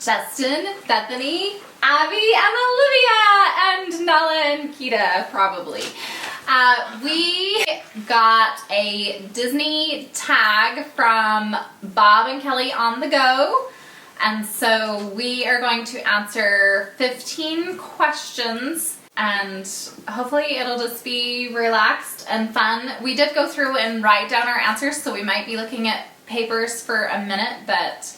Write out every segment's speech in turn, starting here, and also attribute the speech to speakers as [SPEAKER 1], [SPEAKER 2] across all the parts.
[SPEAKER 1] Justin, Bethany, Abby, and Olivia, and Nala and Kita, probably. We got a Disney tag from Bob and Kelly on the Go, and so we are going to answer 15 questions, and hopefully it'll just be relaxed and fun. We did go through and write down our answers, so we might be looking at papers for a minute, but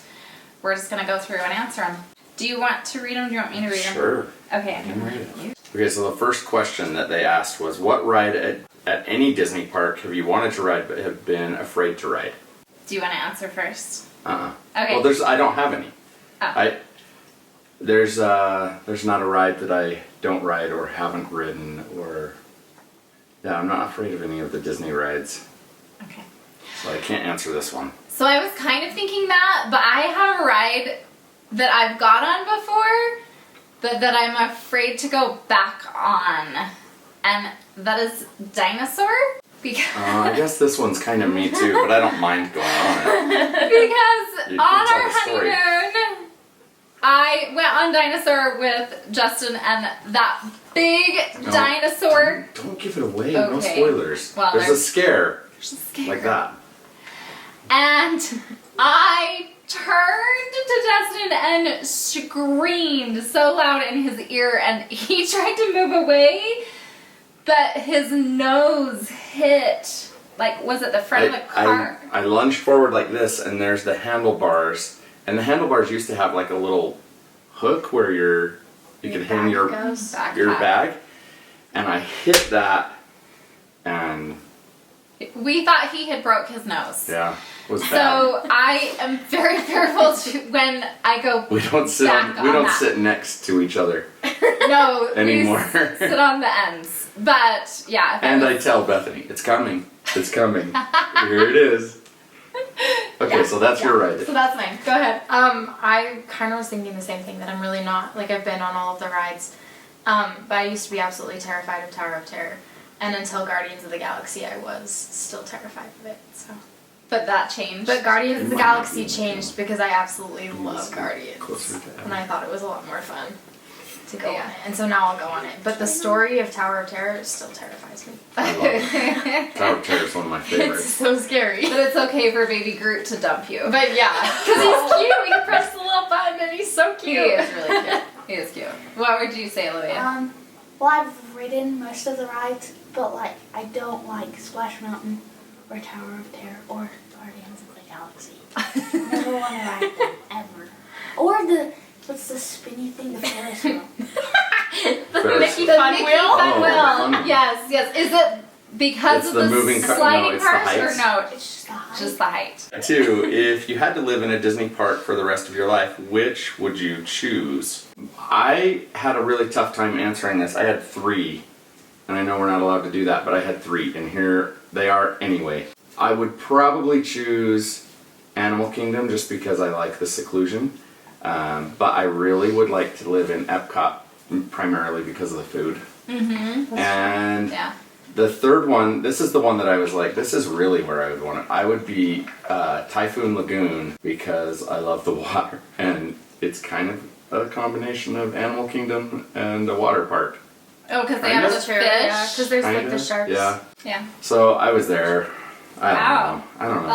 [SPEAKER 1] we're just going to go through and answer them. Do you want to read them? Do you want me to read them?
[SPEAKER 2] Sure.
[SPEAKER 1] Okay, I
[SPEAKER 2] can read it. Okay, so the first question that they asked was, what ride at any Disney park have you wanted to ride but have been afraid to ride?
[SPEAKER 1] Do you want to answer first?
[SPEAKER 2] Okay. Well, I don't have any. Oh. There's not a ride that I don't ride or haven't ridden, or I'm not afraid of any of the Disney rides.
[SPEAKER 1] Okay.
[SPEAKER 2] So I can't answer this one.
[SPEAKER 1] So I was kind of thinking that, but I have a ride that I've got on before, but that I'm afraid to go back on, and that is Dinosaur. Because
[SPEAKER 2] I guess this one's kind of me too, but I don't mind going on it.
[SPEAKER 1] Because on our honeymoon, I went on Dinosaur with Justin, and that big dinosaur.
[SPEAKER 2] Don't give it away. Okay. No spoilers. Well, there's a scare. Like that.
[SPEAKER 1] And I turned to Justin and screamed so loud in his ear, and he tried to move away, but his nose hit, like, was it the front of the car?
[SPEAKER 2] I lunged forward like this, and there's the handlebars, and the handlebars used to have like a little hook where you could hang your bag, and I hit that, and
[SPEAKER 1] we thought he had broke his nose.
[SPEAKER 2] Yeah, it was bad.
[SPEAKER 1] So I am very careful when I go.
[SPEAKER 2] We don't sit next to each other.
[SPEAKER 1] No,
[SPEAKER 2] anymore.
[SPEAKER 1] We sit on the ends. But yeah.
[SPEAKER 2] And I tell Bethany, it's coming. It's coming. Here it is. Okay, so that's your ride.
[SPEAKER 1] So that's mine. Go ahead.
[SPEAKER 3] I kind of was thinking the same thing, that I'm really not, like, I've been on all of the rides, but I used to be absolutely terrified of Tower of Terror. And until Guardians of the Galaxy, I was still terrified of it. So,
[SPEAKER 1] but that changed.
[SPEAKER 3] But Guardians of the Galaxy changed because I absolutely love Guardians, and I thought it was a lot more fun to go on it. And so now I'll go on it. But the story of Tower of Terror still terrifies me.
[SPEAKER 2] I love it. Tower of Terror is one of my favorites.
[SPEAKER 3] It's so scary.
[SPEAKER 1] But it's okay for Baby Groot to dump you.
[SPEAKER 3] But yeah, because he's cute. We can press the little button, and he's so cute.
[SPEAKER 1] He is really cute. He is cute. What would you say, Olivia?
[SPEAKER 4] Well, I've ridden most of the rides, but like I don't like Splash Mountain or Tower of Terror or Guardians of the Galaxy. I never want to ride them ever. Or what's the spinny thing? The Ferris wheel.
[SPEAKER 1] The Mickey Fun Wheel. Yes. Is it because of the sliding parts or no?
[SPEAKER 4] It's just the height.
[SPEAKER 1] Just the height.
[SPEAKER 2] 2, if you had to live in a Disney park for the rest of your life, which would you choose? I had a really tough time answering this. I had 3, and I know we're not allowed to do that, but I had 3, and here they are anyway. I would probably choose Animal Kingdom just because I like the seclusion, but I really would like to live in Epcot primarily because of the food.
[SPEAKER 1] Mm-hmm.
[SPEAKER 2] And the third one, this is the one that I was like, this is really where I would want it. I would be Typhoon Lagoon because I love the water, and it's kind of a combination of Animal Kingdom and a water park.
[SPEAKER 1] Oh, because they have the fish?
[SPEAKER 3] Yeah, because there's like the sharks.
[SPEAKER 2] Yeah. So I was there. I don't know.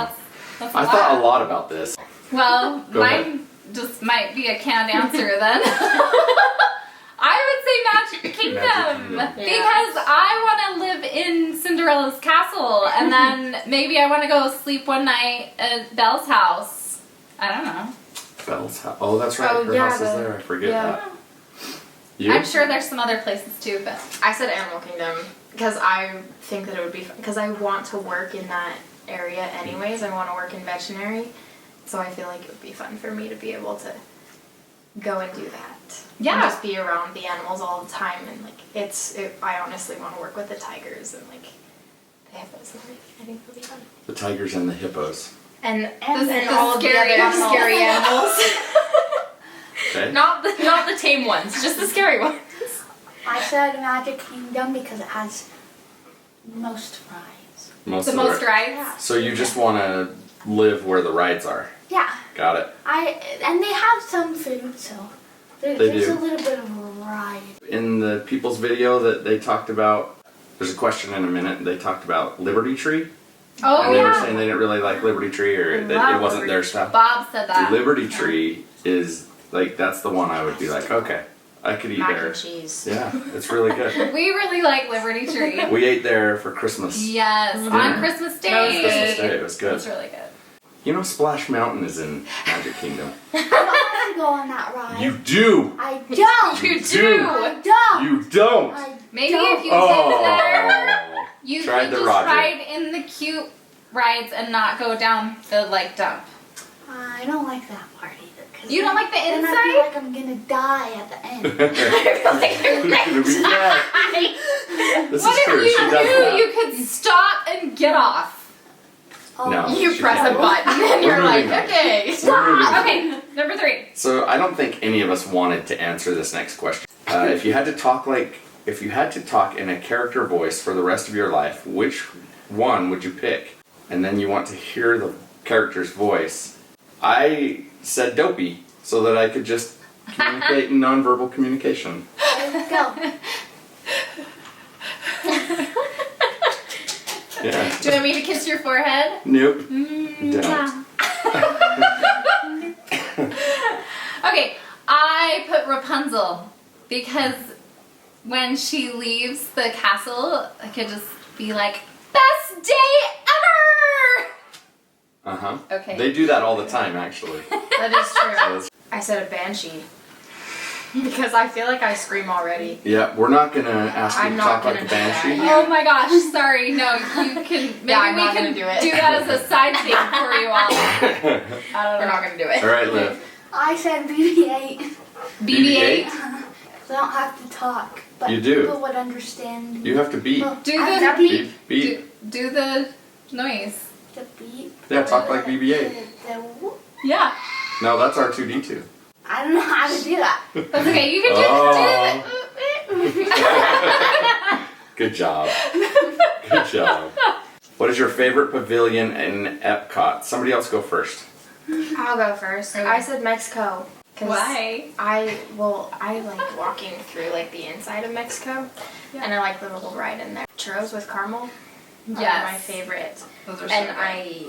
[SPEAKER 1] That's
[SPEAKER 2] I thought a lot about this.
[SPEAKER 1] Well, mine just might be a canned answer then. I would say Magic Kingdom because I want to live in Cinderella's castle, and then maybe I want to go sleep one night at Belle's house. I don't know.
[SPEAKER 2] Belle's house. Oh, that's right. Her house is there. I forget that. You?
[SPEAKER 1] I'm sure there's some other places too, but
[SPEAKER 3] I said Animal Kingdom because I think that it would be fun, because I want to work in that area anyways. I want to work in veterinary, so I feel like it would be fun for me to be able to go and do that.
[SPEAKER 1] Yeah.
[SPEAKER 3] And just be around the animals all the time, and like I honestly want to work with the tigers and like the hippos and everything. I think it'll be fun.
[SPEAKER 2] The tigers and the hippos.
[SPEAKER 3] And
[SPEAKER 1] the
[SPEAKER 3] all
[SPEAKER 1] scary
[SPEAKER 3] of the other scary animals.
[SPEAKER 2] Okay.
[SPEAKER 3] Not the tame ones, just the scary ones.
[SPEAKER 4] I said Magic Kingdom because it has most rides.
[SPEAKER 1] Most rides?
[SPEAKER 2] So you just want to live where the rides are?
[SPEAKER 4] Yeah.
[SPEAKER 2] Got it.
[SPEAKER 4] And they have some food, so there's
[SPEAKER 2] do.
[SPEAKER 4] a little bit of variety.
[SPEAKER 2] In the people's video that they talked about, there's a question in a minute, they talked about Liberty Tree.
[SPEAKER 1] Oh,
[SPEAKER 2] And they were
[SPEAKER 1] yeah.
[SPEAKER 2] saying they didn't really like Liberty Tree or that it wasn't their stuff.
[SPEAKER 1] Bob said that.
[SPEAKER 2] Liberty Tree is, like, that's the one I would be like, okay, I could eat
[SPEAKER 3] Mac
[SPEAKER 2] there.
[SPEAKER 3] and cheese.
[SPEAKER 2] Yeah, it's really good.
[SPEAKER 1] We really like Liberty Tree.
[SPEAKER 2] We ate there for Christmas.
[SPEAKER 1] Yes, on Christmas Day.
[SPEAKER 3] That was
[SPEAKER 2] Christmas Day, it was
[SPEAKER 1] It
[SPEAKER 2] good.
[SPEAKER 1] was really good.
[SPEAKER 2] You know Splash Mountain is in Magic Kingdom.
[SPEAKER 4] I don't want to go on that ride.
[SPEAKER 2] You do!
[SPEAKER 4] I don't.
[SPEAKER 1] You
[SPEAKER 2] do.
[SPEAKER 1] do.
[SPEAKER 4] I don't.
[SPEAKER 2] You don't!
[SPEAKER 4] I
[SPEAKER 1] Maybe
[SPEAKER 4] don't.
[SPEAKER 1] if you lived there,
[SPEAKER 2] Oh!
[SPEAKER 1] you
[SPEAKER 2] Tried
[SPEAKER 1] could
[SPEAKER 2] the
[SPEAKER 1] just
[SPEAKER 2] Roger.
[SPEAKER 1] ride in the cute rides and not go down the like dump.
[SPEAKER 4] I don't like that part either. 'cause
[SPEAKER 1] You don't like the
[SPEAKER 4] then I
[SPEAKER 1] inside?
[SPEAKER 4] feel like I'm gonna die at the end.
[SPEAKER 2] It'll be bad. This
[SPEAKER 1] What
[SPEAKER 2] is true.
[SPEAKER 1] if
[SPEAKER 2] She
[SPEAKER 1] you
[SPEAKER 2] does
[SPEAKER 1] knew
[SPEAKER 2] that.
[SPEAKER 1] you could stop and get off?
[SPEAKER 4] Oh,
[SPEAKER 2] No.
[SPEAKER 1] You
[SPEAKER 2] she
[SPEAKER 1] press a
[SPEAKER 2] can't.
[SPEAKER 1] button and
[SPEAKER 2] We're
[SPEAKER 1] you're like,
[SPEAKER 2] moving on.
[SPEAKER 1] okay.
[SPEAKER 2] We're moving on.
[SPEAKER 1] Okay, number 3.
[SPEAKER 2] So I don't think any of us wanted to answer this next question. If you had to talk in a character voice for the rest of your life, which one would you pick? And then you want to hear the character's voice. I said Dopey so that I could just communicate in nonverbal communication.
[SPEAKER 4] Let's go.
[SPEAKER 2] Yeah.
[SPEAKER 1] Do you want me to kiss your forehead?
[SPEAKER 2] Nope. Don't.
[SPEAKER 1] Okay, I put Rapunzel because when she leaves the castle, I could just be like, best day ever!
[SPEAKER 2] Uh-huh.
[SPEAKER 1] Okay.
[SPEAKER 2] They do that all the time, actually.
[SPEAKER 3] That is
[SPEAKER 2] So
[SPEAKER 3] true.
[SPEAKER 2] that's-
[SPEAKER 3] I said a banshee. Because I feel like I scream already.
[SPEAKER 2] yeah, we're not gonna ask you
[SPEAKER 3] I'm
[SPEAKER 2] to
[SPEAKER 3] not
[SPEAKER 2] talk like a
[SPEAKER 3] gonna do that.
[SPEAKER 2] banshee.
[SPEAKER 1] Oh my gosh, sorry. No, you can. Maybe
[SPEAKER 3] I'm
[SPEAKER 1] we
[SPEAKER 3] not
[SPEAKER 1] can
[SPEAKER 3] gonna do it.
[SPEAKER 1] do that as a side thing for you all. I don't
[SPEAKER 3] We're
[SPEAKER 1] know.
[SPEAKER 3] not gonna do it.
[SPEAKER 2] All right, Liv.
[SPEAKER 4] I said BB-8.
[SPEAKER 1] BB-8.
[SPEAKER 4] So I don't have to talk, but
[SPEAKER 2] You do.
[SPEAKER 4] people would understand me.
[SPEAKER 2] You have to beep.
[SPEAKER 4] Oh,
[SPEAKER 1] Do
[SPEAKER 4] I
[SPEAKER 1] the
[SPEAKER 4] have
[SPEAKER 2] Beep, beep.
[SPEAKER 1] do the noise.
[SPEAKER 4] the beep.
[SPEAKER 2] Yeah, talk like BB-8.
[SPEAKER 4] The whoop.
[SPEAKER 1] Yeah.
[SPEAKER 2] No, that's R2-D2.
[SPEAKER 4] I don't know how to do that.
[SPEAKER 1] That's okay. You can just
[SPEAKER 2] Oh. Good job. Good job. What is your favorite pavilion in Epcot? Somebody else go first.
[SPEAKER 3] I'll go first.
[SPEAKER 1] Okay.
[SPEAKER 3] I said Mexico.
[SPEAKER 1] do the. Why?
[SPEAKER 3] I like walking through like the inside of Mexico, and I like the little ride in there. Churros with caramel.
[SPEAKER 1] Yes.
[SPEAKER 3] Are my favorite.
[SPEAKER 1] Those are so
[SPEAKER 3] And
[SPEAKER 1] good.
[SPEAKER 3] I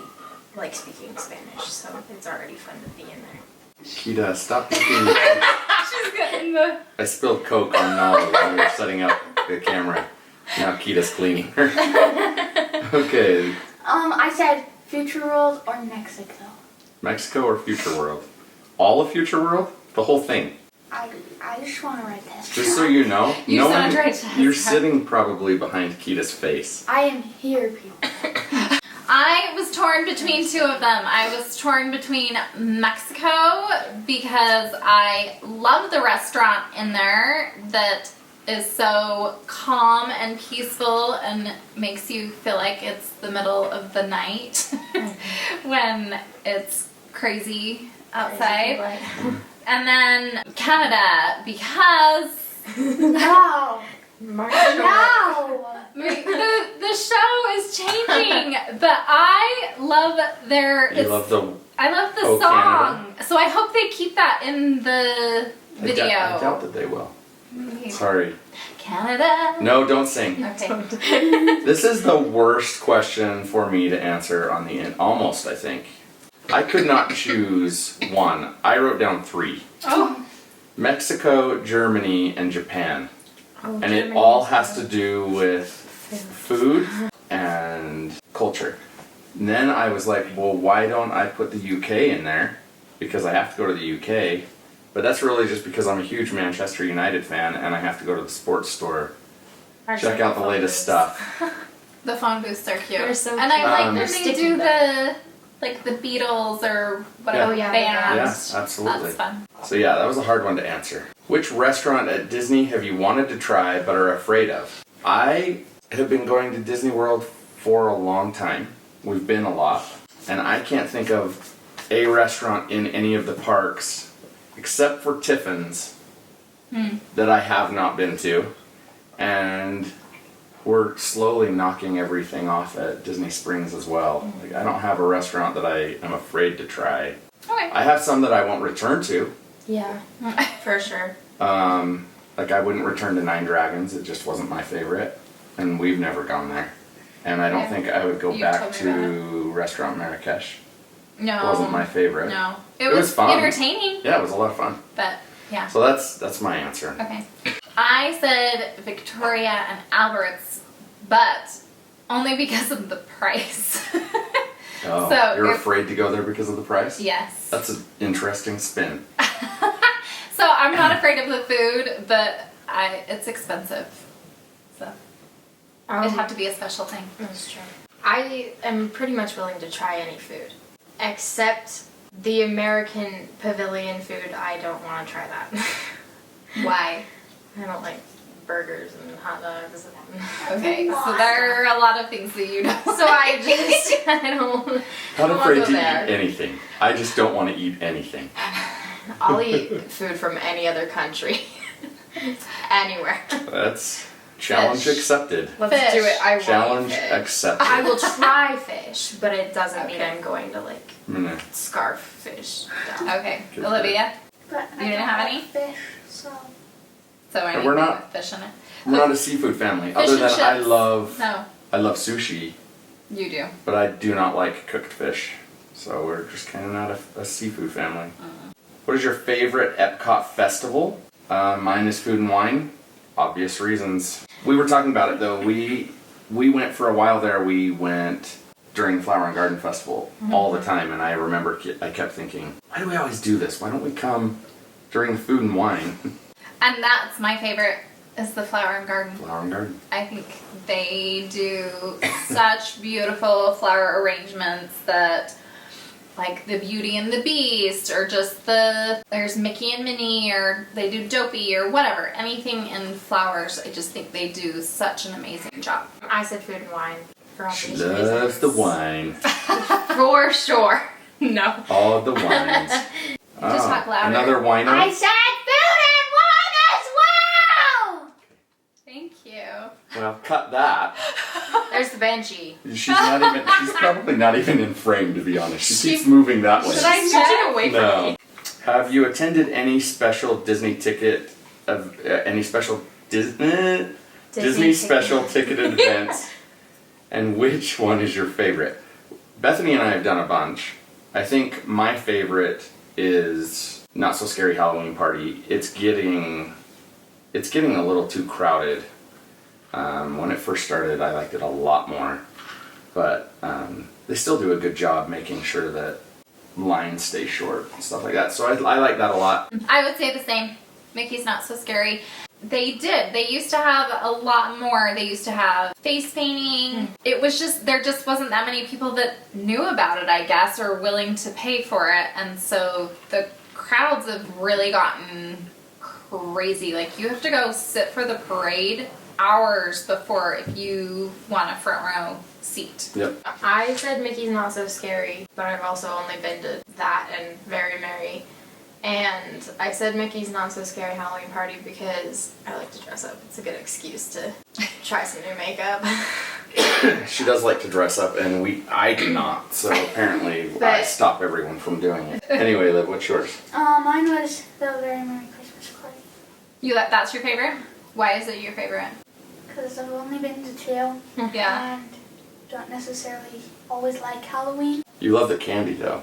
[SPEAKER 3] like speaking Spanish, so it's already fun to be in there.
[SPEAKER 2] Kita, stop looking.
[SPEAKER 1] She's getting the.
[SPEAKER 2] I spilled Coke on Nala when we were setting up the camera. Now Kita's cleaning her. Okay,
[SPEAKER 4] I said Future World or Mexico.
[SPEAKER 2] Mexico or Future World? All of Future World? The whole thing.
[SPEAKER 4] I just want to write this.
[SPEAKER 2] Just so you know,
[SPEAKER 1] You
[SPEAKER 2] no
[SPEAKER 1] sound
[SPEAKER 2] one,
[SPEAKER 1] right, Jess.
[SPEAKER 2] you're sitting probably behind Kita's face.
[SPEAKER 4] I am here, people.
[SPEAKER 1] I was torn between two of them. I was torn between Mexico because I love the restaurant in there that is so calm and peaceful and makes you feel like it's the middle of the night when it's crazy outside. And then Canada because
[SPEAKER 4] No. No.
[SPEAKER 1] the show is changing, but I love their.
[SPEAKER 2] You love the
[SPEAKER 1] I love the
[SPEAKER 2] Oh,
[SPEAKER 1] song, so I hope they keep that in the video.
[SPEAKER 2] I doubt that they will. Sorry.
[SPEAKER 1] Canada.
[SPEAKER 2] No, don't sing.
[SPEAKER 1] Okay.
[SPEAKER 2] This is the worst question for me to answer on the end. Almost, I think. I could not choose one. I wrote down 3.
[SPEAKER 1] Oh.
[SPEAKER 2] Mexico, Germany, and Japan.
[SPEAKER 3] Oh,
[SPEAKER 2] And it all has to do with food and culture. And then I was like, well, why don't I put the UK in there? Because I have to go to the UK. But that's really just because I'm a huge Manchester United fan and I have to go to the sports store, check out the latest stuff.
[SPEAKER 1] The phone booths are cute.
[SPEAKER 3] They're so
[SPEAKER 1] and I
[SPEAKER 3] cute.
[SPEAKER 1] like
[SPEAKER 2] They're
[SPEAKER 1] when they
[SPEAKER 3] sticky
[SPEAKER 1] do
[SPEAKER 3] though.
[SPEAKER 1] the Beatles or whatever
[SPEAKER 3] Yeah.
[SPEAKER 1] bands.
[SPEAKER 2] Yes, absolutely.
[SPEAKER 1] That's fun.
[SPEAKER 2] So yeah, that was a hard one to answer. Which restaurant at Disney have you wanted to try but are afraid of? I have been going to Disney World for a long time. We've been a lot. And I can't think of a restaurant in any of the parks, except for Tiffin's, that I have not been to. And we're slowly knocking everything off at Disney Springs as well. Like, I don't have a restaurant that I am afraid to try.
[SPEAKER 1] Okay.
[SPEAKER 2] I have some that I won't return to.
[SPEAKER 3] Yeah, for sure.
[SPEAKER 2] Like I wouldn't return to Nine Dragons. It just wasn't my favorite, and we've never gone there. And I don't
[SPEAKER 1] Yeah.
[SPEAKER 2] think I would go
[SPEAKER 1] You've
[SPEAKER 2] back
[SPEAKER 1] told me
[SPEAKER 2] to Restaurant Marrakesh.
[SPEAKER 1] No.
[SPEAKER 2] It wasn't my favorite.
[SPEAKER 1] No.
[SPEAKER 2] It was fun.
[SPEAKER 1] Entertaining.
[SPEAKER 2] Yeah, it was a lot of fun.
[SPEAKER 1] But yeah.
[SPEAKER 2] So that's my answer.
[SPEAKER 1] Okay. I said Victoria and Albert's, but only because of the price.
[SPEAKER 2] Oh,
[SPEAKER 1] So
[SPEAKER 2] you're
[SPEAKER 1] if-
[SPEAKER 2] afraid to go there because of the price?
[SPEAKER 1] Yes.
[SPEAKER 2] That's an interesting spin.
[SPEAKER 1] So I'm not afraid of the food, but it's expensive. So it'd have to be a special thing.
[SPEAKER 3] That's true. I am pretty much willing to try any food, except the American Pavilion food. I don't want to try that.
[SPEAKER 1] Why?
[SPEAKER 3] I don't like burgers and hot dogs.
[SPEAKER 1] Okay, so there are a lot of things that you don't.
[SPEAKER 3] So I just, I don't.
[SPEAKER 2] Not
[SPEAKER 3] wanna
[SPEAKER 2] afraid
[SPEAKER 3] go
[SPEAKER 2] to
[SPEAKER 3] there.
[SPEAKER 2] eat anything. I just don't want to eat anything.
[SPEAKER 3] I'll eat food from any other country. Anywhere.
[SPEAKER 2] That's challenge
[SPEAKER 1] Fish.
[SPEAKER 2] accepted.
[SPEAKER 3] Let's
[SPEAKER 1] Fish.
[SPEAKER 3] do it. I
[SPEAKER 2] Challenge
[SPEAKER 3] want fish.
[SPEAKER 2] accepted.
[SPEAKER 3] I will try fish, but it doesn't mean
[SPEAKER 1] Okay.
[SPEAKER 3] I'm going to like
[SPEAKER 2] Mm.
[SPEAKER 3] scarf fish down.
[SPEAKER 1] Okay,
[SPEAKER 2] Good
[SPEAKER 1] Olivia.
[SPEAKER 4] But
[SPEAKER 1] You didn't have any?
[SPEAKER 4] fish, so
[SPEAKER 1] So
[SPEAKER 2] And
[SPEAKER 1] anything
[SPEAKER 2] we're not-
[SPEAKER 1] with fish in it.
[SPEAKER 2] We're not a seafood family.
[SPEAKER 1] Fish
[SPEAKER 2] Other
[SPEAKER 1] and
[SPEAKER 2] than I
[SPEAKER 1] chips.
[SPEAKER 2] love
[SPEAKER 1] No,
[SPEAKER 2] sushi,
[SPEAKER 1] you do.
[SPEAKER 2] but I do not like cooked fish. So we're just kind of not a seafood family. What is your favorite Epcot festival? Mine is Food and Wine. Obvious reasons. We were talking about it though. We went for a while there. We went during the Flower and Garden Festival all the time, and I remember I kept thinking, why do we always do this? Why don't we come during the Food and Wine?
[SPEAKER 1] And that's my favorite, is the Flower and Garden.
[SPEAKER 2] Flower and Garden.
[SPEAKER 1] I think they do such beautiful flower arrangements that, like the Beauty and the Beast, or just there's Mickey and Minnie, or they do Dopey, or whatever. Anything in flowers, I just think they do such an amazing job.
[SPEAKER 3] I said food and wine for
[SPEAKER 2] She
[SPEAKER 3] obvious
[SPEAKER 2] loves
[SPEAKER 3] reasons.
[SPEAKER 2] the wine.
[SPEAKER 3] For sure. No.
[SPEAKER 2] All the wines.
[SPEAKER 1] Just talk louder.
[SPEAKER 2] Another wino.
[SPEAKER 4] I said food and wine as well.
[SPEAKER 1] Thank you.
[SPEAKER 2] Well, cut that.
[SPEAKER 3] There's the Banshee.
[SPEAKER 2] She's not even. She's probably not even in frame, to be honest. She keeps moving that way.
[SPEAKER 3] Should I stretch it away from
[SPEAKER 2] No.
[SPEAKER 3] me?
[SPEAKER 2] Have you attended any special Disney ticket of any special Disney special ticketed events? And which one is your favorite? Bethany and I have done a bunch. I think my favorite is Not So Scary Halloween Party. It's getting a little too crowded. When it first started, I liked it a lot more, but they still do a good job making sure that lines stay short and stuff like that. So I like that a lot.
[SPEAKER 1] I would say the same. Mickey's Not So Scary. They did. They used to have a lot more. They used to have face painting. It was just, there just wasn't that many people that knew about it, I guess, or willing to pay for it. And so the crowds have really gotten crazy. Like, you have to go sit for the parade hours before if you want a front row seat.
[SPEAKER 2] Yep.
[SPEAKER 3] I said Mickey's Not So Scary, but I've also only been to that and Very Merry. And I said Mickey's Not So Scary Halloween Party because I like to dress up. It's a good excuse to try some new makeup.
[SPEAKER 2] She does like to dress up, and I do not. So apparently, I
[SPEAKER 3] But-
[SPEAKER 2] stop everyone from doing it. Anyway, Liv, what's yours?
[SPEAKER 4] Mine was the Very Merry Christmas Party.
[SPEAKER 1] That's your favorite? Why is it your favorite?
[SPEAKER 4] Because I've only been to two.
[SPEAKER 1] Yeah.
[SPEAKER 4] And don't necessarily always like Halloween.
[SPEAKER 2] You love the candy, though.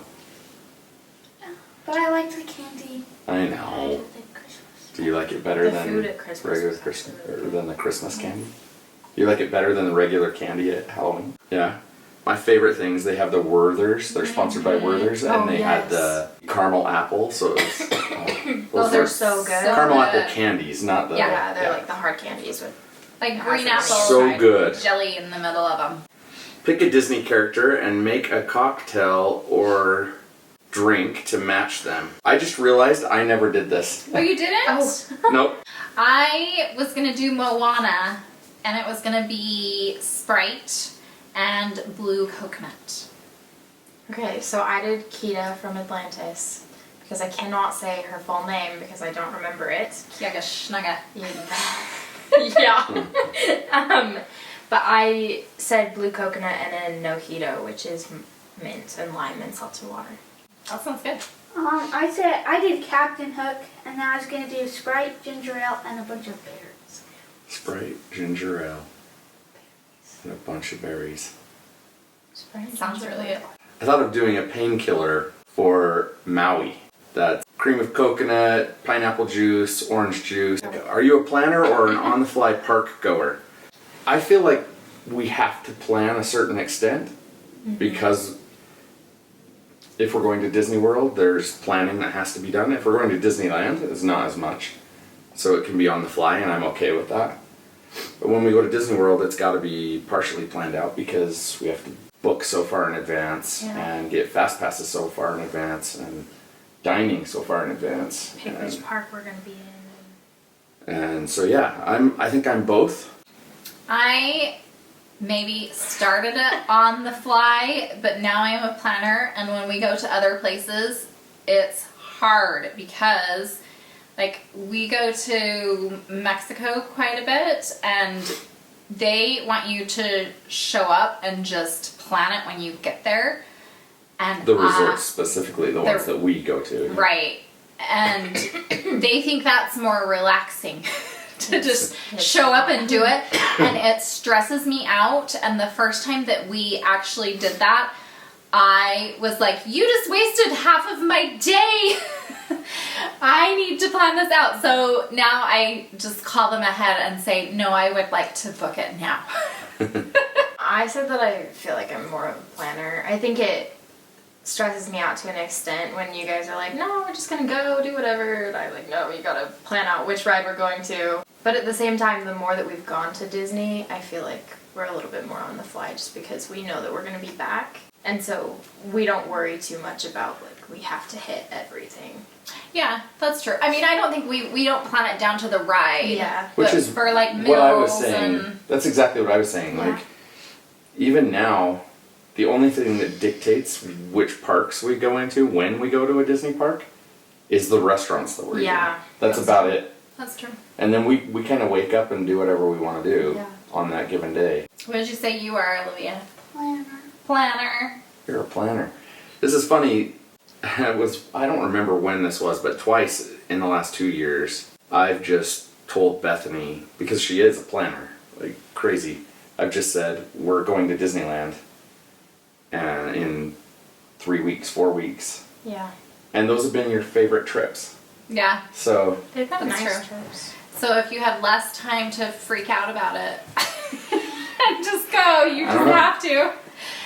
[SPEAKER 4] But I like the candy.
[SPEAKER 2] I
[SPEAKER 4] I
[SPEAKER 2] know.
[SPEAKER 4] like the Christmas.
[SPEAKER 2] Do you like it better
[SPEAKER 3] The
[SPEAKER 2] than
[SPEAKER 3] food at Christmas
[SPEAKER 2] regular
[SPEAKER 3] was
[SPEAKER 2] Christmas,
[SPEAKER 3] really
[SPEAKER 2] or than the Christmas candy? Do you like it better than the regular candy at Halloween? Yeah. My favorite things, they have the Werthers. They're sponsored by Werthers, and
[SPEAKER 3] Oh,
[SPEAKER 2] they had
[SPEAKER 3] yes.
[SPEAKER 2] the caramel apple. So it was,
[SPEAKER 3] Those are so good.
[SPEAKER 2] caramel
[SPEAKER 1] good.
[SPEAKER 2] apple candies, not the
[SPEAKER 3] Yeah, they're like the hard candies with
[SPEAKER 1] Like
[SPEAKER 3] Yeah,
[SPEAKER 1] green
[SPEAKER 3] that's
[SPEAKER 1] apple.
[SPEAKER 2] so good.
[SPEAKER 1] Jelly in the middle of them.
[SPEAKER 2] Pick a Disney character and make a cocktail or drink to match them. I just realized I never did this.
[SPEAKER 1] Oh, you didn't?
[SPEAKER 3] Oh.
[SPEAKER 2] Nope.
[SPEAKER 1] I was gonna do Moana, and it was gonna be Sprite and blue coconut.
[SPEAKER 3] Okay, so I did Kita from Atlantis because I cannot say her full name because I don't remember it.
[SPEAKER 1] Yaga schnaga.
[SPEAKER 3] Yeah. But I said blue coconut and then Nojito, which is mint and lime and salted water.
[SPEAKER 1] That sounds good.
[SPEAKER 4] I said I did Captain Hook, and then I was gonna do Sprite, ginger ale, and a bunch of berries.
[SPEAKER 2] Sprite, ginger ale, and a bunch of berries.
[SPEAKER 1] Sounds really good.
[SPEAKER 2] I thought of doing a painkiller for Maui. That's cream of coconut, pineapple juice, orange juice. Are you a planner or an on-the-fly park goer? I feel like we have to plan a certain extent because if we're going to Disney World, there's planning that has to be done. If we're going to Disneyland, it's not as much. So it can be on the fly, and I'm okay with that. But when we go to Disney World, it's got to be partially planned out because we have to book so far in advance and get fast passes so far in advance and dining so far in advance.
[SPEAKER 3] Pick which park we're gonna be in.
[SPEAKER 2] And so yeah, I think I'm both.
[SPEAKER 1] I maybe started it on the fly, but now I'm a planner, and when we go to other places, it's hard because like we go to Mexico quite a bit, and they want you to show up and just plan it when you get there. And
[SPEAKER 2] The resorts specifically, the ones that we go to.
[SPEAKER 1] Right. And they think that's more relaxing to just show up and do it. And it stresses me out. And the first time that we actually did that, I was like, you just wasted half of my day. I need to plan this out. So now I just call them ahead and say, no, I would like to book it now.
[SPEAKER 3] I said that I feel like I'm more of a planner. I think it stresses me out to an extent when you guys are like, no, we're just gonna go do whatever. And I'm like, no, you gotta plan out which ride we're going to. But at the same time, the more that we've gone to Disney, I feel like we're a little bit more on the fly just because we know that we're gonna be back. And so we don't worry too much about like we have to hit everything.
[SPEAKER 1] Yeah, that's true. I mean, I don't think we don't plan it down to the ride.
[SPEAKER 3] Yeah.
[SPEAKER 2] Which
[SPEAKER 1] but
[SPEAKER 2] is
[SPEAKER 1] for like meals
[SPEAKER 2] what I was saying.
[SPEAKER 1] and
[SPEAKER 2] That's exactly what I was saying.
[SPEAKER 1] Yeah.
[SPEAKER 2] Like, even now, the only thing that dictates which parks we go into when we go to a Disney park is the restaurants that we're eating.
[SPEAKER 3] Yeah.
[SPEAKER 2] That's about it.
[SPEAKER 1] that's true.
[SPEAKER 2] And then we kind of wake up and do whatever we want to do
[SPEAKER 3] Yeah.
[SPEAKER 2] on that given day.
[SPEAKER 1] What did you say you are, Olivia?
[SPEAKER 4] Planner.
[SPEAKER 1] Planner.
[SPEAKER 2] You're a planner. This is funny. I don't remember when this was, but twice in the last 2 years, I've just told Bethany, because she is a planner, like crazy, I've just said, we're going to Disneyland in 3 weeks, 4 weeks.
[SPEAKER 3] Yeah.
[SPEAKER 2] And those have been your favorite trips.
[SPEAKER 1] Yeah.
[SPEAKER 2] So,
[SPEAKER 3] They've got
[SPEAKER 1] That's
[SPEAKER 3] nice
[SPEAKER 1] true.
[SPEAKER 3] trips.
[SPEAKER 1] So if you had less time to freak out about it and just go, you
[SPEAKER 2] I
[SPEAKER 1] just
[SPEAKER 2] don't know.
[SPEAKER 1] have to.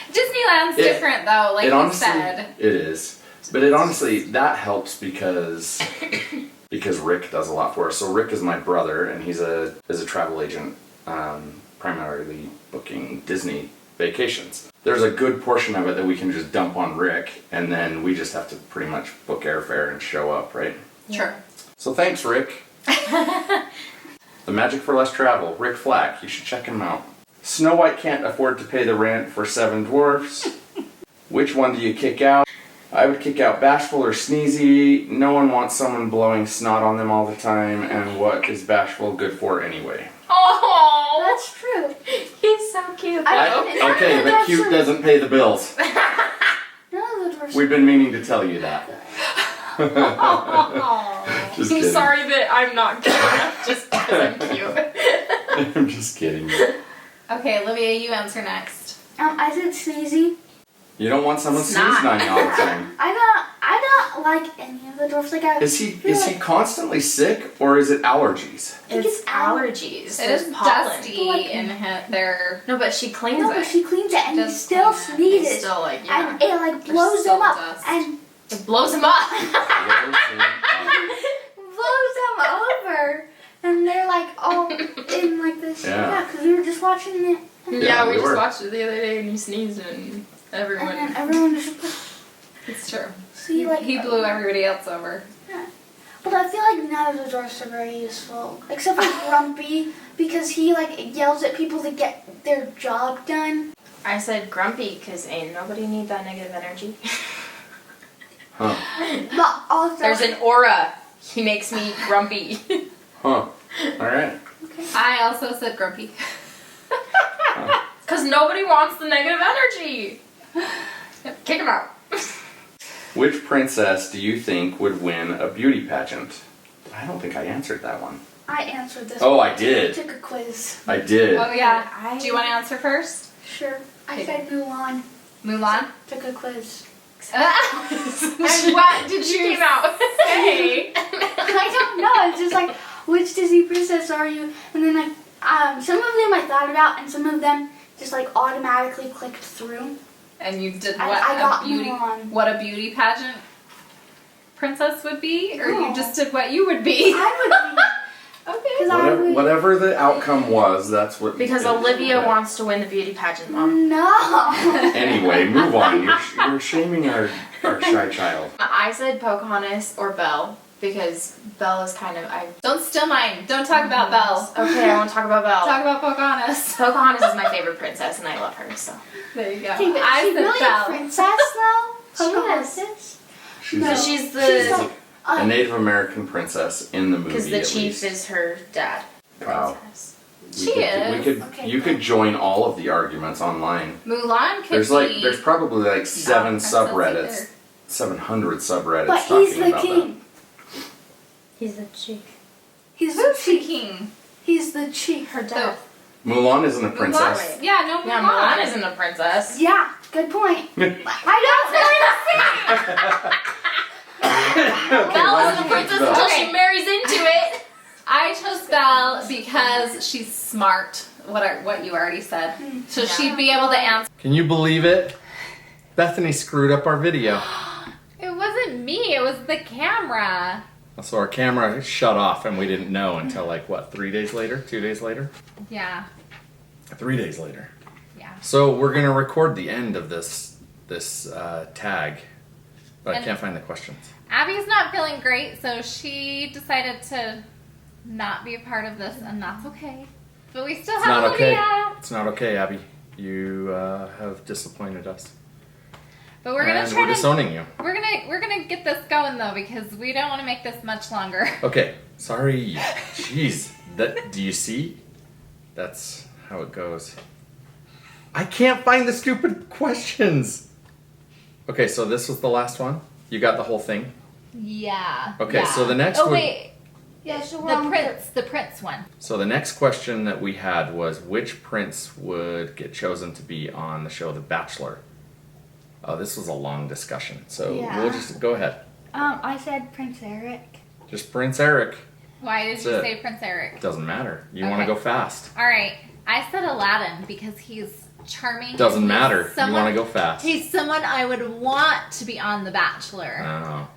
[SPEAKER 1] Disneyland's
[SPEAKER 2] It-
[SPEAKER 1] different though, like
[SPEAKER 2] it
[SPEAKER 1] you
[SPEAKER 2] honestly,
[SPEAKER 1] said.
[SPEAKER 2] it is. But it honestly, that helps because Rick does a lot for us. So Rick is my brother, and he's a travel agent, primarily booking Disney vacations. There's a good portion of it that we can just dump on Rick, and then we just have to pretty much book airfare and show up, right?
[SPEAKER 1] Sure.
[SPEAKER 2] So thanks, Rick. The Magic for Less Travel, Rick Flack. You should check him out. Snow White can't afford to pay the rent for 7 dwarfs. Which one do you kick out? I would kick out Bashful or Sneezy. No one wants someone blowing snot on them all the time. And what is Bashful good for anyway?
[SPEAKER 1] Oh,
[SPEAKER 4] That's true.
[SPEAKER 3] He's so cute.
[SPEAKER 2] Okay, but cute doesn't pay the bills.
[SPEAKER 4] None of the dwarfs.
[SPEAKER 2] We've been meaning to tell you that. Just
[SPEAKER 3] I'm
[SPEAKER 2] kidding.
[SPEAKER 3] sorry that I'm not good enough just because I'm cute.
[SPEAKER 2] I'm just kidding.
[SPEAKER 1] Okay, Olivia, you answer next.
[SPEAKER 4] I said Sneezy.
[SPEAKER 2] You don't want someone
[SPEAKER 1] Snot.
[SPEAKER 2] sneezing on you all the time.
[SPEAKER 4] I don't like any of the dwarfs. Like I
[SPEAKER 2] Is he
[SPEAKER 4] feel like-
[SPEAKER 2] constantly sick, or is it allergies?
[SPEAKER 4] think
[SPEAKER 3] It's
[SPEAKER 4] it's
[SPEAKER 3] allergies.
[SPEAKER 1] It
[SPEAKER 3] There's
[SPEAKER 1] is
[SPEAKER 3] pollen.
[SPEAKER 1] dusty
[SPEAKER 4] Like-
[SPEAKER 1] in their.
[SPEAKER 3] No, but she cleans
[SPEAKER 4] No,
[SPEAKER 3] it.
[SPEAKER 4] but she cleans it and he
[SPEAKER 1] Does
[SPEAKER 4] still
[SPEAKER 1] clean it.
[SPEAKER 4] sneezes.
[SPEAKER 3] It's still like, yeah.
[SPEAKER 4] And it like
[SPEAKER 1] There's
[SPEAKER 4] blows
[SPEAKER 1] still
[SPEAKER 4] them up.
[SPEAKER 1] dust.
[SPEAKER 4] And
[SPEAKER 3] It blows him up.
[SPEAKER 4] blows them over. And they're like all in like this.
[SPEAKER 2] Yeah.
[SPEAKER 4] Yeah, because we were just watching it.
[SPEAKER 3] Yeah, we
[SPEAKER 2] we
[SPEAKER 3] just
[SPEAKER 2] were.
[SPEAKER 3] watched it the other day and you sneezed and everyone.
[SPEAKER 4] And then everyone just
[SPEAKER 1] It's true.
[SPEAKER 4] see like
[SPEAKER 1] He blew everybody else over.
[SPEAKER 4] But I feel like none of the dwarfs are very useful. Except for Grumpy, because he like yells at people to get their job done.
[SPEAKER 3] I said grumpy because ain't nobody need that negative energy.
[SPEAKER 2] Huh.
[SPEAKER 4] But also
[SPEAKER 3] There's an aura. He makes me grumpy.
[SPEAKER 2] Huh. Alright.
[SPEAKER 1] I also said grumpy.
[SPEAKER 3] Because nobody wants the negative energy. Kick him out.
[SPEAKER 2] Which princess do you think would win a beauty pageant? I don't think I answered that one.
[SPEAKER 4] I answered this.
[SPEAKER 2] Oh,
[SPEAKER 4] one.
[SPEAKER 2] I did.
[SPEAKER 4] Took a quiz.
[SPEAKER 2] I did.
[SPEAKER 1] Oh yeah.
[SPEAKER 3] I-
[SPEAKER 1] Do you want to answer first?
[SPEAKER 4] Sure. I said Mulan.
[SPEAKER 1] Mulan.
[SPEAKER 4] Took a quiz.
[SPEAKER 1] And what did you
[SPEAKER 3] came out.
[SPEAKER 1] say?
[SPEAKER 4] I don't know. It's just like, which Disney princess are you? And then like, some of them I thought about, and some of them just like automatically clicked through.
[SPEAKER 1] And you did
[SPEAKER 4] I-
[SPEAKER 1] what
[SPEAKER 4] I got
[SPEAKER 1] a beauty
[SPEAKER 4] Mulan.
[SPEAKER 1] what a beauty pageant princess would be, or
[SPEAKER 4] No.
[SPEAKER 1] you just did what you would be?
[SPEAKER 4] I would
[SPEAKER 1] Okay.
[SPEAKER 4] because I would.
[SPEAKER 2] Whatever the outcome was, that's what.
[SPEAKER 3] Because Olivia wants to win the beauty pageant, Mom.
[SPEAKER 4] No.
[SPEAKER 2] Anyway, move on. You're shaming our shy child.
[SPEAKER 3] I said Pocahontas or Belle because Belle is kind of
[SPEAKER 1] Don't steal mine. Don't talk about Belle.
[SPEAKER 3] Okay, I won't talk about Belle.
[SPEAKER 1] Talk about Pocahontas.
[SPEAKER 3] Pocahontas is my favorite princess, and I love her. So
[SPEAKER 1] There you go.
[SPEAKER 4] Okay, but
[SPEAKER 1] I
[SPEAKER 4] is she
[SPEAKER 1] said
[SPEAKER 4] really
[SPEAKER 1] Belle.
[SPEAKER 4] a princess though?
[SPEAKER 3] She is.
[SPEAKER 4] Pocahontas?
[SPEAKER 2] She's
[SPEAKER 3] no,
[SPEAKER 2] a,
[SPEAKER 3] she's
[SPEAKER 4] She's
[SPEAKER 3] the
[SPEAKER 4] like,
[SPEAKER 2] a Native American princess in the movie.
[SPEAKER 3] because the
[SPEAKER 2] at
[SPEAKER 3] chief
[SPEAKER 2] least.
[SPEAKER 3] is her dad.
[SPEAKER 2] Wow.
[SPEAKER 3] Princess.
[SPEAKER 1] She is.
[SPEAKER 4] Okay,
[SPEAKER 2] You could join all of the arguments online.
[SPEAKER 1] Mulan could be.
[SPEAKER 2] There's probably like seven
[SPEAKER 1] princess
[SPEAKER 2] subreddits,
[SPEAKER 1] either.
[SPEAKER 2] 700 subreddits
[SPEAKER 4] but
[SPEAKER 2] talking
[SPEAKER 4] he's the
[SPEAKER 2] about
[SPEAKER 4] king.
[SPEAKER 5] He's the chief.
[SPEAKER 4] He's the
[SPEAKER 1] Who's the
[SPEAKER 4] chief.
[SPEAKER 1] king?
[SPEAKER 4] He's the chief.
[SPEAKER 3] Her
[SPEAKER 1] The-
[SPEAKER 3] dad.
[SPEAKER 2] that. Mulan isn't a princess.
[SPEAKER 1] Mulan? Yeah, no, Mulan.
[SPEAKER 3] Yeah, Mulan isn't a princess.
[SPEAKER 4] Yeah, good point.
[SPEAKER 3] Belle isn't a princess until
[SPEAKER 1] Okay.
[SPEAKER 3] she marries into it.
[SPEAKER 1] I chose Belle because she's smart. What you already said. So
[SPEAKER 3] Yeah.
[SPEAKER 1] she'd be able to answer.
[SPEAKER 6] Can you believe it? Bethany screwed up our video.
[SPEAKER 1] It wasn't me. It was the camera.
[SPEAKER 6] So our camera shut off and we didn't know until like what, 3 days later? 2 days later?
[SPEAKER 1] Yeah.
[SPEAKER 6] 3 days later.
[SPEAKER 1] Yeah.
[SPEAKER 6] So we're gonna record the end of this tag, but I
[SPEAKER 1] And-
[SPEAKER 6] can't find the questions.
[SPEAKER 1] Abby's not feeling great, so she decided to not be a part of this, and that's okay. But we still
[SPEAKER 6] It's
[SPEAKER 1] have
[SPEAKER 6] not okay.
[SPEAKER 1] Olivia.
[SPEAKER 6] It's not okay, Abby. You have disappointed us.
[SPEAKER 1] But we're gonna
[SPEAKER 6] and
[SPEAKER 1] try
[SPEAKER 6] we're
[SPEAKER 1] to.
[SPEAKER 6] disowning you.
[SPEAKER 1] We're gonna get this going though, because we don't want to make this much longer.
[SPEAKER 6] Okay, sorry. Jeez, do you see? That's how it goes. I can't find the stupid questions. Okay, so this was the last one. You got the whole thing.
[SPEAKER 1] Yeah.
[SPEAKER 6] Okay, so the next
[SPEAKER 1] Oh
[SPEAKER 6] would-
[SPEAKER 1] wait,
[SPEAKER 4] Yeah, so
[SPEAKER 1] the prince one.
[SPEAKER 6] So the next question that we had was which prince would get chosen to be on the show The Bachelor? Oh, this was a long discussion, so
[SPEAKER 4] Yeah.
[SPEAKER 6] we'll just go ahead.
[SPEAKER 4] I said Prince Eric.
[SPEAKER 6] Just Prince Eric.
[SPEAKER 1] Why did
[SPEAKER 6] That's
[SPEAKER 1] you
[SPEAKER 6] it.
[SPEAKER 1] say Prince Eric?
[SPEAKER 6] It doesn't matter. You want
[SPEAKER 1] Okay.
[SPEAKER 6] to go fast.
[SPEAKER 1] All right, I said Aladdin because he's charming.
[SPEAKER 6] Doesn't
[SPEAKER 1] and he's
[SPEAKER 6] matter. You
[SPEAKER 1] someone-
[SPEAKER 6] want to go fast.
[SPEAKER 1] He's someone I would want to be on The Bachelor.
[SPEAKER 6] Oh.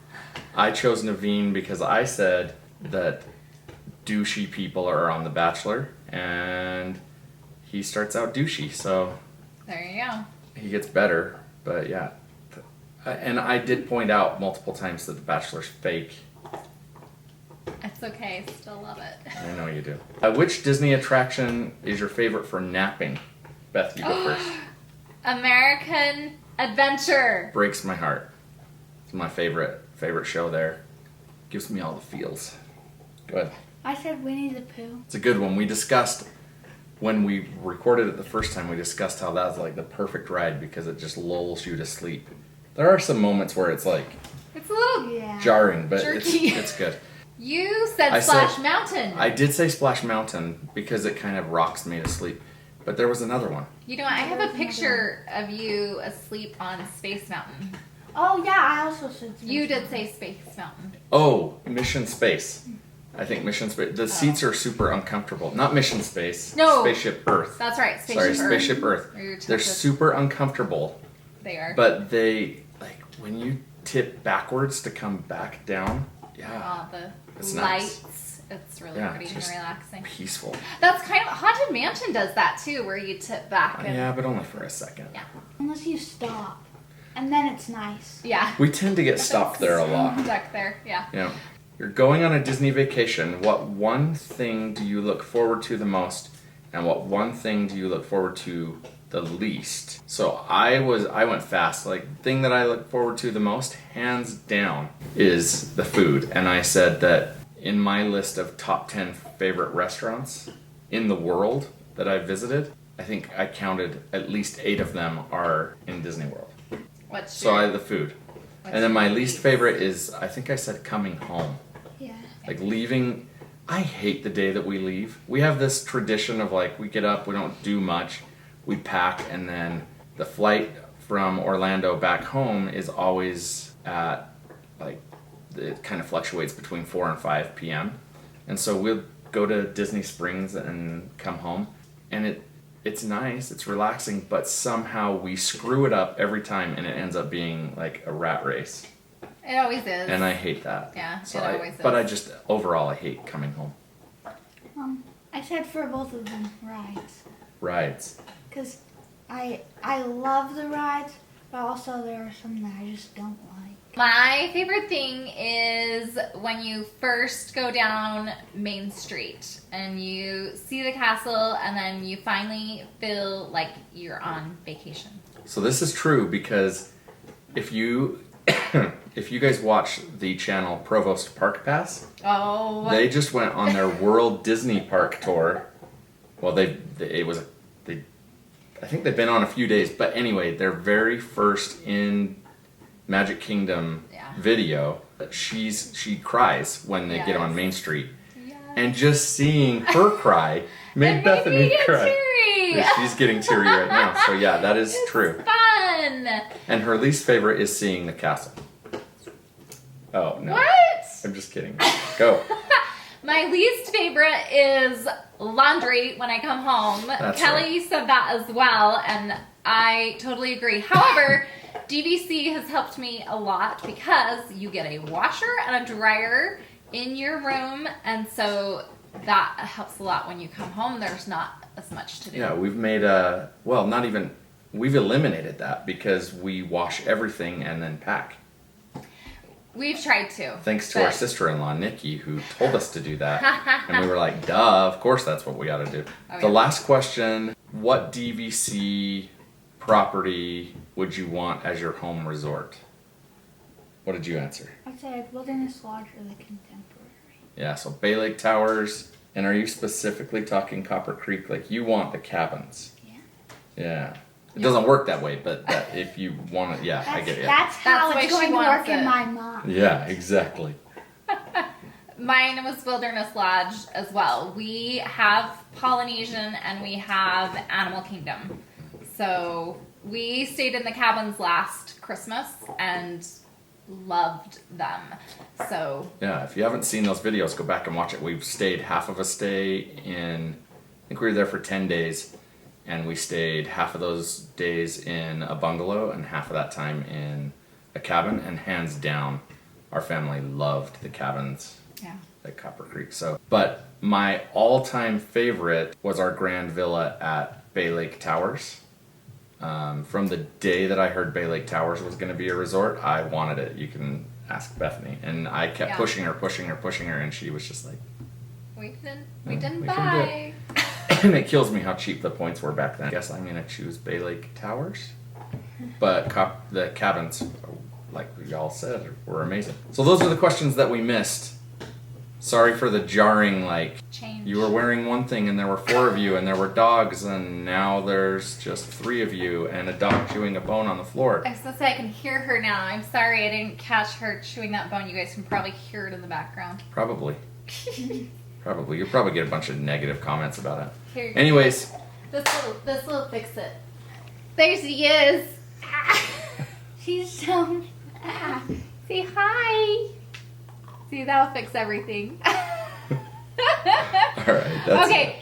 [SPEAKER 6] I chose Naveen because I said that douchey people are on The Bachelor, and he starts out douchey, so
[SPEAKER 1] There you go.
[SPEAKER 6] he gets better. But yeah, and I did point out multiple times that The Bachelor's fake.
[SPEAKER 1] It's okay. Still love it.
[SPEAKER 6] I know you do. Which Disney attraction is your favorite for napping? Beth, you go first.
[SPEAKER 1] American Adventure.
[SPEAKER 6] Breaks my heart. It's my favorite show there. Gives me all the feels. Go ahead.
[SPEAKER 4] I said Winnie the Pooh.
[SPEAKER 6] It's a good one. We discussed when we recorded it the first time. We discussed how that's like the perfect ride because it just lulls you to sleep. There are some moments where it's like
[SPEAKER 1] It's a little.
[SPEAKER 4] Yeah.
[SPEAKER 6] jarring, but it's
[SPEAKER 1] Jerky.
[SPEAKER 6] good.
[SPEAKER 1] You said
[SPEAKER 6] I
[SPEAKER 1] Splash
[SPEAKER 6] said-
[SPEAKER 1] Mountain.
[SPEAKER 6] I did say Splash Mountain because it kind of rocks me to sleep. But there was another one.
[SPEAKER 1] You know, I have a picture of you asleep on Space Mountain.
[SPEAKER 4] Oh yeah, I also said.
[SPEAKER 1] You did say Space Mountain.
[SPEAKER 6] Oh, Mission Space. I think Mission Space. The seats are super uncomfortable. Not Mission Space.
[SPEAKER 1] No.
[SPEAKER 6] Spaceship Earth.
[SPEAKER 1] That's right,
[SPEAKER 6] Sorry,
[SPEAKER 1] Earth.
[SPEAKER 6] Spaceship Earth.
[SPEAKER 1] Or your
[SPEAKER 6] They're
[SPEAKER 1] tilted-
[SPEAKER 6] super uncomfortable,
[SPEAKER 1] They are.
[SPEAKER 6] but they like when you tip backwards to come back down. Yeah,
[SPEAKER 1] Oh, the
[SPEAKER 6] It's
[SPEAKER 1] lights.
[SPEAKER 6] nice.
[SPEAKER 1] It's really
[SPEAKER 6] Yeah,
[SPEAKER 1] pretty and
[SPEAKER 6] just
[SPEAKER 1] relaxing.
[SPEAKER 6] peaceful.
[SPEAKER 1] That's kind of Haunted Mansion does that too, where you tip back. And,
[SPEAKER 6] Yeah, but only for a second.
[SPEAKER 1] Yeah.
[SPEAKER 4] Unless you stop, and then it's nice.
[SPEAKER 1] Yeah.
[SPEAKER 6] We tend to get stopped there a lot.
[SPEAKER 1] Stuck there. Yeah.
[SPEAKER 6] Yeah. You're going on a Disney vacation. What one thing do you look forward to the most, and what one thing do you look forward to the least? So I went fast. Like thing that I look forward to the most, hands down, is the food. And I said that in my list of top 10 favorite restaurants in the world that I've visited, I think I counted at least 8 of them are in Disney World.
[SPEAKER 1] What's
[SPEAKER 6] So
[SPEAKER 1] your
[SPEAKER 6] the food. And then my least favorite is, I think I said coming home.
[SPEAKER 4] Yeah.
[SPEAKER 6] Like leaving, I hate the day that we leave. We have this tradition of like, we get up, we don't do much, we pack, and then the flight from Orlando back home is always at like, it kind of fluctuates between 4 and 5 p.m. And so we'll go to Disney Springs and come home, and it's nice, it's relaxing, but somehow we screw it up every time, and it ends up being like a rat race.
[SPEAKER 1] It always is.
[SPEAKER 6] And I hate that.
[SPEAKER 1] Yeah,
[SPEAKER 6] So
[SPEAKER 1] it always is.
[SPEAKER 6] But I just, overall, I hate coming home.
[SPEAKER 4] I said for both of them, rides.
[SPEAKER 6] Rides.
[SPEAKER 4] Because I love the rides, but also there are some that I just don't like.
[SPEAKER 1] My favorite thing is when you first go down Main Street and you see the castle and then you finally feel like you're on vacation.
[SPEAKER 6] So this is true because if you if you guys watch the channel Provost Park Pass, they just went on their World Disney Park tour. Well, I think they've been on a few days, but anyway, their very first in Magic Kingdom video, she cries when they get on Main Street. Yes. And just seeing her cry made Bethany cry.
[SPEAKER 1] Teary.
[SPEAKER 6] Yeah, she's getting teary right now. So yeah, that is true.
[SPEAKER 1] Fun.
[SPEAKER 6] And her least favorite is seeing the castle. Oh no.
[SPEAKER 1] What?
[SPEAKER 6] I'm just kidding. Go.
[SPEAKER 1] My least favorite is laundry when I come home.
[SPEAKER 6] That's
[SPEAKER 1] Kelly said that as well, and I totally agree. However, DVC has helped me a lot because you get a washer and a dryer in your room, and so that helps a lot when you come home. There's not as much to do.
[SPEAKER 6] Yeah, we've made we've eliminated that because we wash everything and then pack.
[SPEAKER 1] We've tried to.
[SPEAKER 6] Thanks to our sister-in-law, Nikki, who told us to do that. And we were like, duh, of course that's what we gotta do. The last question, what DVC property would you want as your home resort? What did you answer?
[SPEAKER 4] I said Wilderness Lodge or the Contemporary.
[SPEAKER 6] Yeah, so Bay Lake Towers. And are you specifically talking Copper Creek? Like, you want the cabins?
[SPEAKER 4] Yeah.
[SPEAKER 6] Yeah. It doesn't work that way, but if you want it, I get it.
[SPEAKER 4] That's how
[SPEAKER 1] That's
[SPEAKER 4] it's
[SPEAKER 1] the way she
[SPEAKER 4] going to work
[SPEAKER 1] wants
[SPEAKER 4] in
[SPEAKER 1] it.
[SPEAKER 4] my mind.
[SPEAKER 6] Yeah, exactly.
[SPEAKER 1] Mine was Wilderness Lodge as well. We have Polynesian and we have Animal Kingdom. So we stayed in the cabins last Christmas and loved them. So
[SPEAKER 6] yeah, if you haven't seen those videos, go back and watch it. We've stayed half of a stay in, I think we were there for 10 days, and we stayed half of those days in a bungalow and half of that time in a cabin, and hands down, our family loved the cabins at Copper Creek. So, but my all-time favorite was our grand villa at Bay Lake Towers. From the day that I heard Bay Lake Towers was going to be a resort, I wanted it. You can ask Bethany. And I kept pushing her, and she was just like,
[SPEAKER 1] we didn't
[SPEAKER 6] we
[SPEAKER 1] buy.
[SPEAKER 6] can do it. And it kills me how cheap the points were back then. I guess I'm going to choose Bay Lake Towers. But the cabins, like y'all said, were amazing. So those are the questions that we missed. Sorry for the jarring,
[SPEAKER 1] change.
[SPEAKER 6] You were wearing one thing and there were 4 of you and there were dogs and now there's just 3 of you and a dog chewing a bone on the floor.
[SPEAKER 1] I was gonna say I can hear her now. I'm sorry I didn't catch her chewing that bone. You guys can probably hear it in the background.
[SPEAKER 6] Probably. Probably. You'll probably get a bunch of negative comments about it.
[SPEAKER 1] Here,
[SPEAKER 6] Anyways.
[SPEAKER 1] This will fix it. There she is.
[SPEAKER 4] She's so...
[SPEAKER 1] Say hi. See, that'll fix everything.
[SPEAKER 6] Alright, that's
[SPEAKER 1] okay,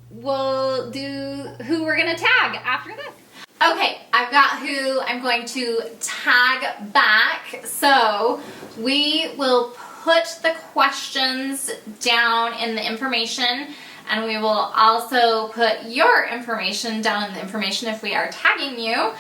[SPEAKER 1] we'll do who we're gonna tag after this. Okay, I've got who I'm going to tag back. So we will put the questions down in the information, and we will also put your information down in the information if we are tagging you.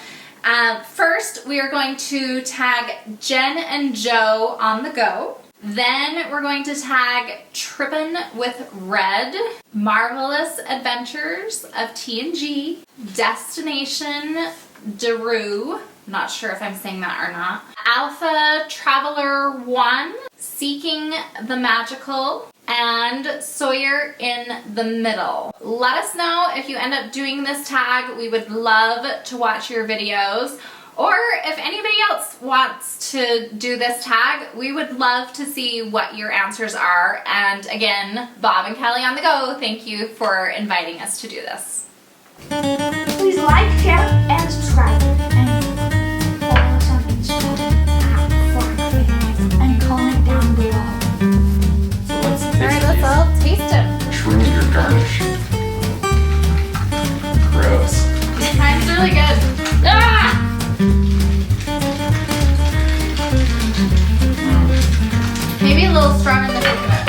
[SPEAKER 1] First, we are going to tag Jen and Joe on the go. Then we're going to tag Trippin' with Red, Marvelous Adventures of T&G, Destination Daru, not sure if I'm saying that or not, Alpha Traveler 1, Seeking the Magical, and Sawyer in the Middle. Let us know if you end up doing this tag. We would love to watch your videos. Or if anybody else wants to do this tag, we would love to see what your answers are. And again, Bob and Kelly on the Go, thank you for inviting us to do this.
[SPEAKER 4] Please like, share, and subscribe. And follow us on Instagram @FlackFam and comment down below.
[SPEAKER 6] So let's taste
[SPEAKER 1] Alright, let's
[SPEAKER 6] these.
[SPEAKER 1] all taste them.
[SPEAKER 6] Shrooms your garnish. Gross.
[SPEAKER 1] Mine's really good. Ah! Maybe a little strong in the coconut.